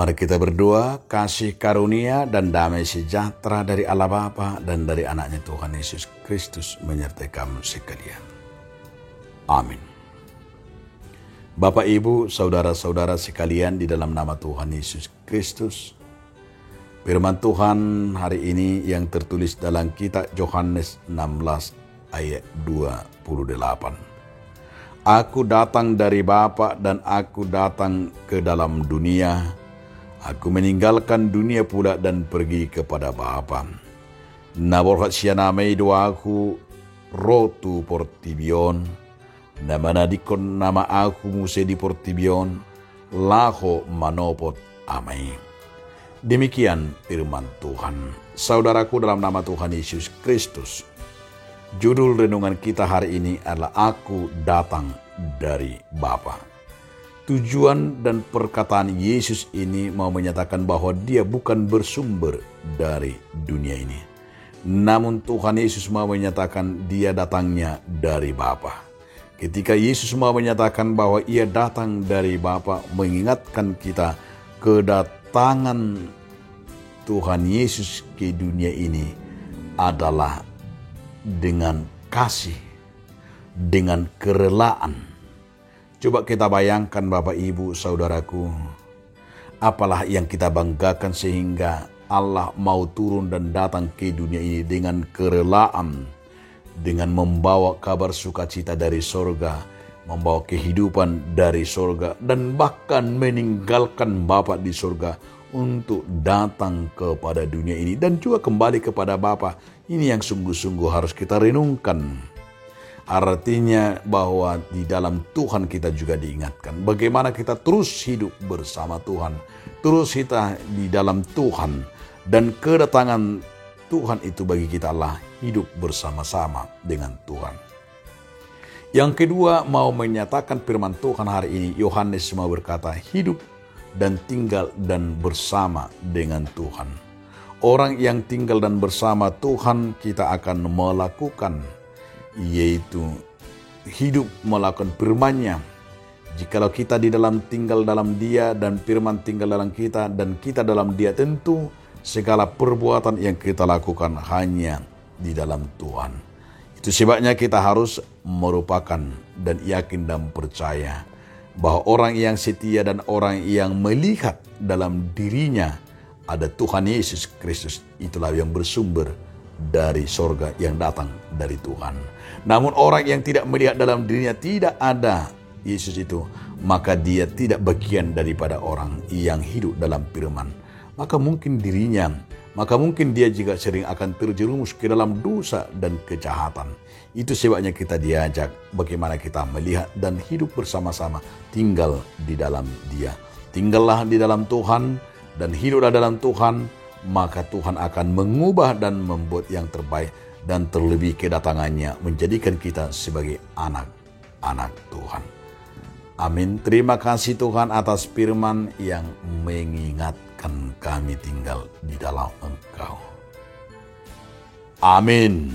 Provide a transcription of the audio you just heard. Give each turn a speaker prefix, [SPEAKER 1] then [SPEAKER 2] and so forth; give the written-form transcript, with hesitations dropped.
[SPEAKER 1] Mari kita berdoa, kasih karunia dan damai sejahtera dari Allah Bapa dan dari anaknya Tuhan Yesus Kristus menyertai kamu sekalian. Amin. Bapak, Ibu, saudara-saudara sekalian di dalam nama Tuhan Yesus Kristus, firman Tuhan hari ini yang tertulis dalam kitab Yohanes 16 ayat 28. Aku datang dari Bapa dan aku datang ke dalam dunia. Aku meninggalkan dunia pula dan pergi kepada Bapa. Naborhat sianamay doaku rotu portibion. Namanadikon nama aku muse di portibion. Laho manopot amay. Demikian firman Tuhan. Saudaraku dalam nama Tuhan Yesus Kristus. Judul renungan kita hari ini adalah Aku datang dari Bapa. Tujuan dan perkataan Yesus ini mau menyatakan bahwa dia bukan bersumber dari dunia ini. Namun Tuhan Yesus mau menyatakan dia datangnya dari Bapa. Ketika Yesus mau menyatakan bahwa ia datang dari Bapa, mengingatkan kita kedatangan Tuhan Yesus ke dunia ini adalah dengan kasih, dengan kerelaan. Coba kita bayangkan Bapak, Ibu, Saudaraku, apalah yang kita banggakan sehingga Allah mau turun dan datang ke dunia ini dengan kerelaan, dengan membawa kabar sukacita dari sorga, membawa kehidupan dari sorga, dan bahkan meninggalkan Bapa di sorga untuk datang kepada dunia ini dan juga kembali kepada Bapa. Ini yang sungguh-sungguh harus kita renungkan. Artinya bahwa di dalam Tuhan kita juga diingatkan bagaimana kita terus hidup bersama Tuhan, terus kita di dalam Tuhan, dan kedatangan Tuhan itu bagi kita adalah hidup bersama-sama dengan Tuhan. Yang kedua, mau menyatakan firman Tuhan hari ini, Yohanes mau berkata hidup dan tinggal dan bersama dengan Tuhan. Orang yang tinggal dan bersama Tuhan kita akan melakukan, yaitu hidup melakukan firman-Nya. Jikalau kita di dalam tinggal dalam Dia dan firman tinggal dalam kita dan kita dalam Dia, tentu segala perbuatan yang kita lakukan hanya di dalam Tuhan. Itu sebabnya kita harus merupakan dan yakin dan percaya bahwa orang yang setia dan orang yang melihat dalam dirinya ada Tuhan Yesus Kristus, itulah yang bersumber dari sorga yang datang dari Tuhan. Namun orang yang tidak melihat dalam dirinya tidak ada Yesus itu, maka dia tidak bagian daripada orang yang hidup dalam firman. Maka mungkin dia juga sering akan terjerumus ke dalam dosa dan kejahatan. Itu sebabnya kita diajak bagaimana kita melihat dan hidup bersama-sama, tinggal di dalam Dia. Tinggallah di dalam Tuhan dan hiduplah dalam Tuhan, maka Tuhan akan mengubah dan membuat yang terbaik, dan terlebih kedatangannya menjadikan kita sebagai anak-anak Tuhan. Amin. Terima kasih Tuhan atas firman yang mengingatkan kami tinggal di dalam Engkau. Amin.